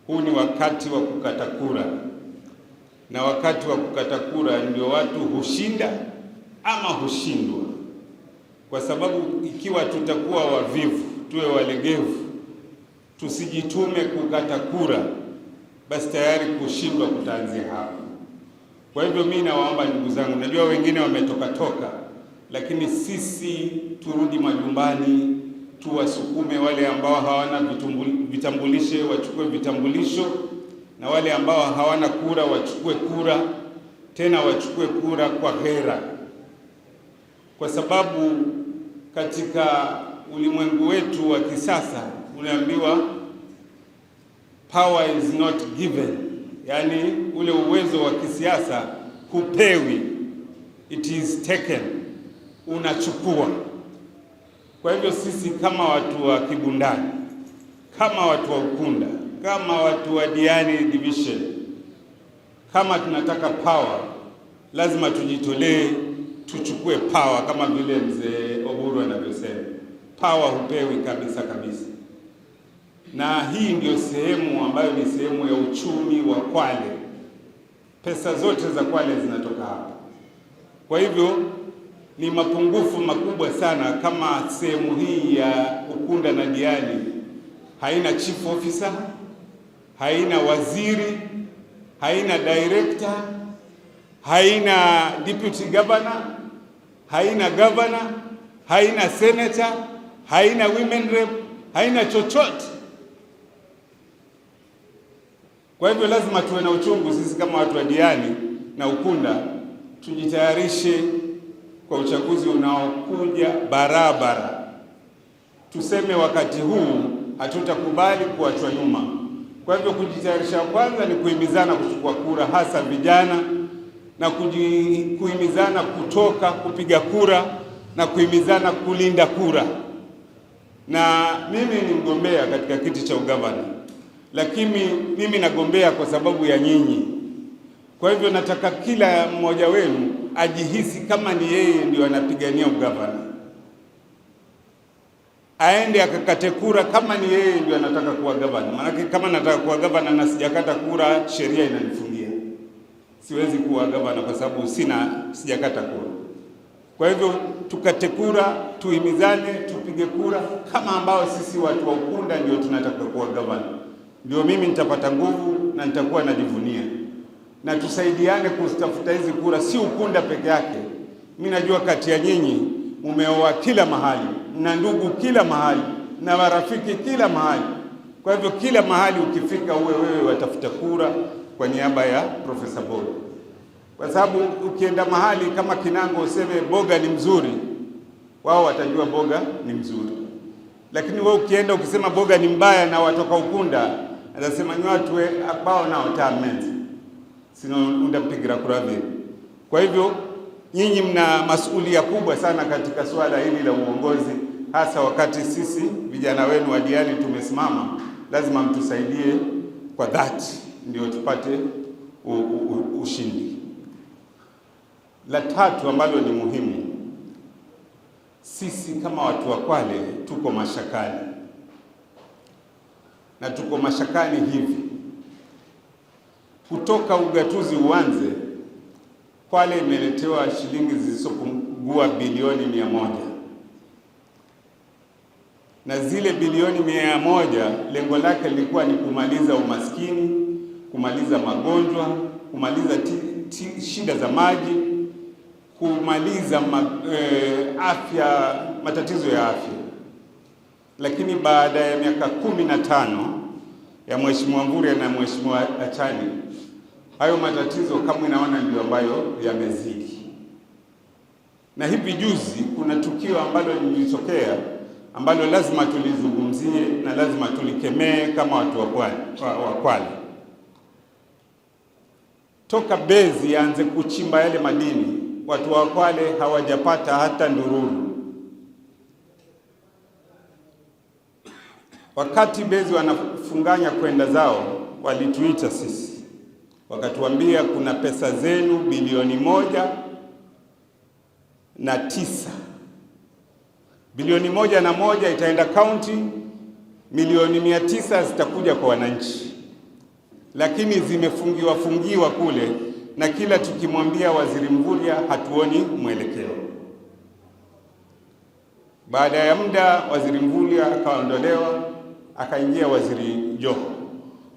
huu ni wakati wa kukata kura, na wakati wa kukata kura ndio watu hushinda ama hushindwa, kwa sababu ikiwa tutakuwa wavivu, tuwe walegevu, tusijitume kukata kura, basi tayari kushindwa kutaanzia hapo. Kwa hivyo mimi nawaomba ndugu zangu, najua wengine wametoka, lakini sisi turudi majumbani, tuwasukume wale ambao hawana vitambulisho wachukue vitambulisho, na wale ambao hawana kura wachukue kura, tena wachukue kura kwa hera, kwa sababu katika ulimwengu wetu wa kisasa unaambiwa power is not given, yani ule uwezo wa kisiasa hupewi, it is taken, unachukua. Kwa hivyo sisi kama watu wa Kibundani, kama watu wa Ukunda, kama watu wa Diani Division, kama tunataka power, lazima tujitolee, tuchukue power, kama vile mzee Oburu anavyosema, power hupewi kabisa kabisa. Na hii ndio sehemu ambayo ni sehemu ya uchumi wa Kwale. Pesa zote za Kwale zinatoka hapa. Kwa hivyo ni mapungufu makubwa sana kama sehemu hii ya Ukunda na Diani haina chief officer, haina waziri, haina director, haina deputy governor, haina governor, haina senator, haina women rep, haina chochote. Kwa hivyo lazima tuwe na uchungu sisi kama watu wa Diani na Ukunda, tujitayarishe kwa uchaguzi unaokuja barabara. Tuseme wakati huu hatutakubali kuachwa nyuma. Kwa hivyo kujitayarisha kwanza ni kuhimizana kuchukua kura, hasa vijana, na kuhimizana kutoka kupiga kura, na kuhimizana kulinda kura. Na mimi ni mgombea katika kiti cha ugavana, lakini mimi nagombea kwa sababu ya nyinyi. Kwa hivyo nataka kila mmoja wenu ajihisi kama ni yeye ndio anapigania ugavana, aende akakate kura kama ni yeye ndio anataka kuwa gavana. Maana kama nataka kuwa gavana na sijakata kura, sheria inanifungia, siwezi kuwa gavana kwa sababu sijakata kura. Kwa hivyo tukate kura, tuhimizane, tupige kura kama ambao sisi watu wa Ukunda ndio tunataka kuwa gavana. Ndio mimi nitapata nguvu na nitakuwa najivunia, na tusaidiane kutafuta hizi kura, si Ukunda peke yake. Mimi najua kati ya nyinyi mumeoa kila mahali, na ndugu kila mahali, na marafiki kila mahali. Kwa hivyo kila mahali ukifika wewe watafuta kura kwa niaba ya Profesa Boga, kwa sababu ukienda mahali kama Kinango useme Boga ni mzuri, wao watajua Boga ni mzuri. Lakini wewe ukienda ukisema Boga ni mbaya na watoka Ukunda, atasema ni watu ambao nao tamenzi sino undapigira kura vile. Kwa hivyo nyinyi mna masuhulia kubwa sana katika swala hili la uongozi, hasa wakati sisi vijana wenu wa Diani tumesimama. Lazima mtusaidie kwa dhati ndio tupate ushindi. La tatu ambalo ni muhimu, sisi kama watu wa Kwale tuko mashakani, na tuko mashakani hivi. Kutoka ugatuzi uanze, Kwale imeletewa shilingi zisizopungua bilioni 100, na zile bilioni 100 lengo lake lilikuwa ni kumaliza umaskini, kumaliza magonjwa, kumaliza shida za maji, kumaliza afya, matatizo ya afya. Lakini baada ya miaka 15 ya Mheshimiwa Mvurya na Mheshimiwa Achani, hayo matatizo kama inaona ndio ambayo yamezidi. Na hivi juzi kuna tukio ambalo lilitokea ambalo lazima tulizungumzie na lazima tulikemee kama watu wa Kwale. Toka Bezi yaanze kuchimba yale madini, watu wa Kwale hawajapata hata ndururu. Wakati Bezi wanafunganya kwenda zao, walituita sisi, wakatuambia kuna pesa zenu bilioni 109. Bilioni 101 itaenda county, milioni 900 zitakuja kwa wananchi. lakini zimefungiwa kule, na kila tukimwambia Waziri Mvurya hatuoni mwelekeo. Baada ya muda Waziri Mvurya akaondolewa, akaingia Waziri Joho.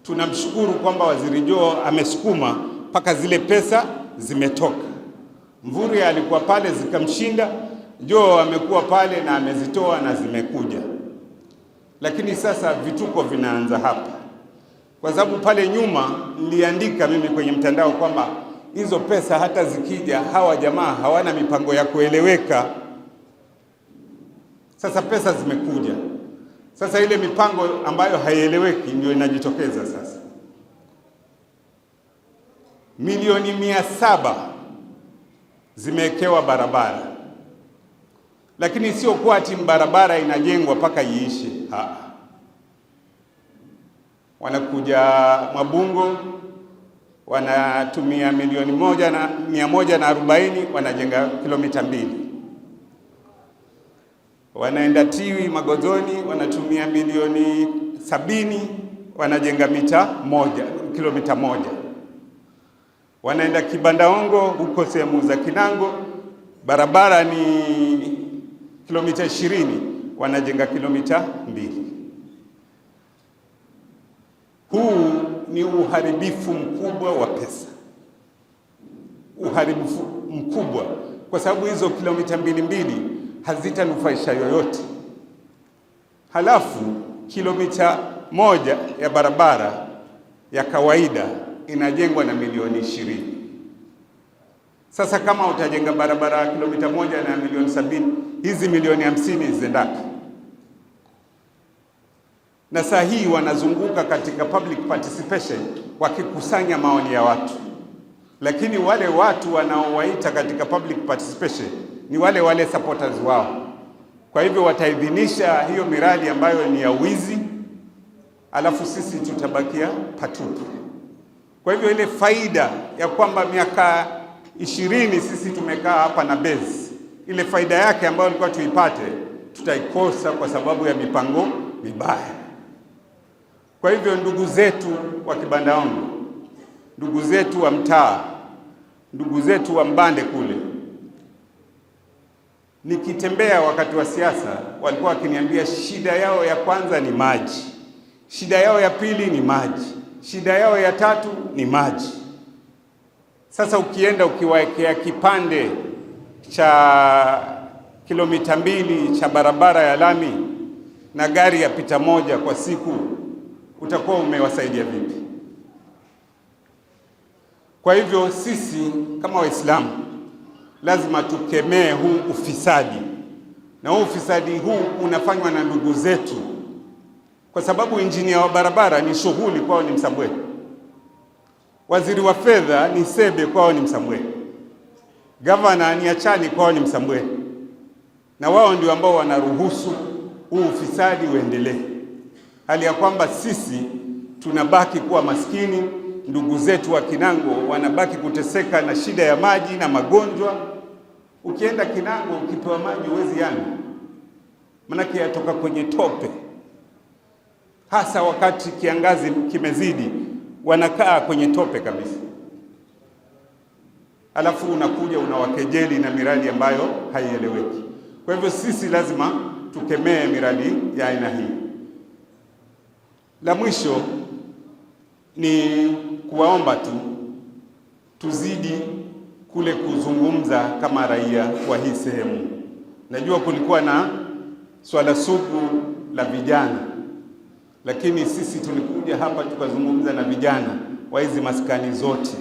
Tunamshukuru kwamba Waziri Joho amesukuma mpaka zile pesa zimetoka. Mvurya alikuwa pale zikamshinda, Joho amekuwa pale na amezitoa na zimekuja. Lakini sasa vituko vinaanza hapa, kwa sababu pale nyuma niliandika mimi kwenye mtandao kwamba hizo pesa hata zikija hawa jamaa hawana mipango ya kueleweka. Sasa pesa zimekuja, sasa ile mipango ambayo haieleweki ndio inajitokeza sasa. Milioni 700 zimewekewa barabara, lakini sio kwa ati barabara inajengwa mpaka iishe. Wanakuja Mabungo wanatumia milioni 140 wanajenga kilomita 2. Wanaenda Tiwi Magozoni wanatumia milioni 70 wanajenga kilomita 1. Wanaenda Kibandaongo huko sehemu za Kinango, barabara ni kilomita 20 wanajenga kilomita 2. Huu ni uharibifu mkubwa wa pesa, uharibifu mkubwa, kwa sababu hizo kilomita 2 hazitanufaisha yoyote. Halafu kilomita 1 ya barabara ya kawaida inajengwa na milioni 20. Sasa kama utajenga barabara ya kilomita 1 na milioni 70, hizi milioni 50 zendaka. Na saa hii wanazunguka katika public participation wakikusanya maoni ya watu, lakini wale watu wanaowaita katika public participation ni wale supporters wao. Kwa hivyo wataidhinisha hiyo miradi ambayo ni ya wizi, alafu sisi tutabakia patupu. Kwa hivyo ile faida ya kwamba miaka 20 sisi tumekaa hapa na base, ile faida yake ambayo ilikuwa tuipate tutaikosa kwa sababu ya mipango mibaya. Kwa hivyo ndugu zetu wa Kibandaongo, ndugu zetu wa mtaa, ndugu zetu wa Mbande kule, nikitembea wakati wa siasa walikuwa wakiniambia shida yao ya kwanza ni maji, shida yao ya pili ni maji, shida yao ya tatu ni maji. Sasa ukienda ukiwaekea kipande cha kilomita 2 cha barabara ya lami na gari yapita 1 kwa siku, utakuwa umewasaidia vipi? Kwa hivyo sisi kama Waislamu lazima tukemee huu ufisadi, na huu ufisadi huu unafanywa na ndugu zetu, kwa sababu injinia wa barabara ni shughuli kwao ni Msambweni, waziri wa fedha ni Sebe kwao ni Msambweni, gavana ni Achani kwao ni Msambweni, na wao ndio ambao wanaruhusu huu ufisadi uendelee, hali ya kwamba sisi tunabaki kuwa maskini, ndugu zetu wa Kinango wanabaki kuteseka na shida ya maji na magonjwa. Ukienda Kinango ukipewa maji huwezi yanywa, manake yatoka kwenye tope, hasa wakati kiangazi kimezidi, wanakaa kwenye tope kabisa. Alafu unakuja unawakejeli na miradi ambayo haieleweki. Kwa hivyo sisi lazima tukemee miradi ya aina hii. La mwisho ni kuwaomba tuzidi kule kuzungumza kama raia wa hii sehemu. Najua kulikuwa na swala sugu la vijana, lakini sisi tulikuja hapa tukazungumza na vijana wa hizi maskani zote,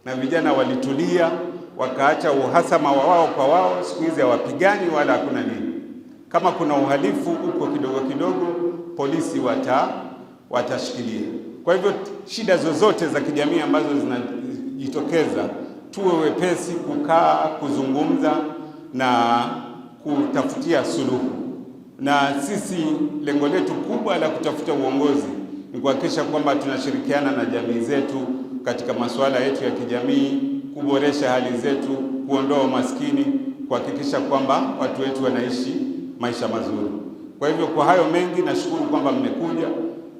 na vijana walitulia, wakaacha uhasama wa wao kwa wao. Siku hizi hawapigani wala hakuna nini. Kama kuna uhalifu huko kidogo kidogo, polisi watashikilia. Kwa hivyo shida zozote za kijamii ambazo zinajitokeza, tuwe wepesi kukaa, kuzungumza na kutafutia suluhu. Na sisi lengo letu kubwa la kutafuta uongozi ni kuhakikisha kwamba tunashirikiana na jamii zetu katika masuala yetu ya kijamii, kuboresha hali zetu, kuondoa umaskini, kuhakikisha kwamba watu wetu wanaishi maisha mazuri. Kwa hivyo kwa hayo mengi, nashukuru kwamba mmekuja.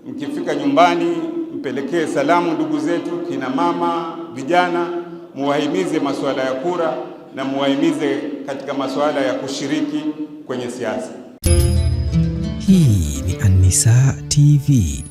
Mkifika nyumbani mpelekee salamu ndugu zetu kina mama, vijana, muwahimize masuala ya kura na muwahimize katika masuala ya kushiriki kwenye siasa. Hii ni An-Nisaa TV.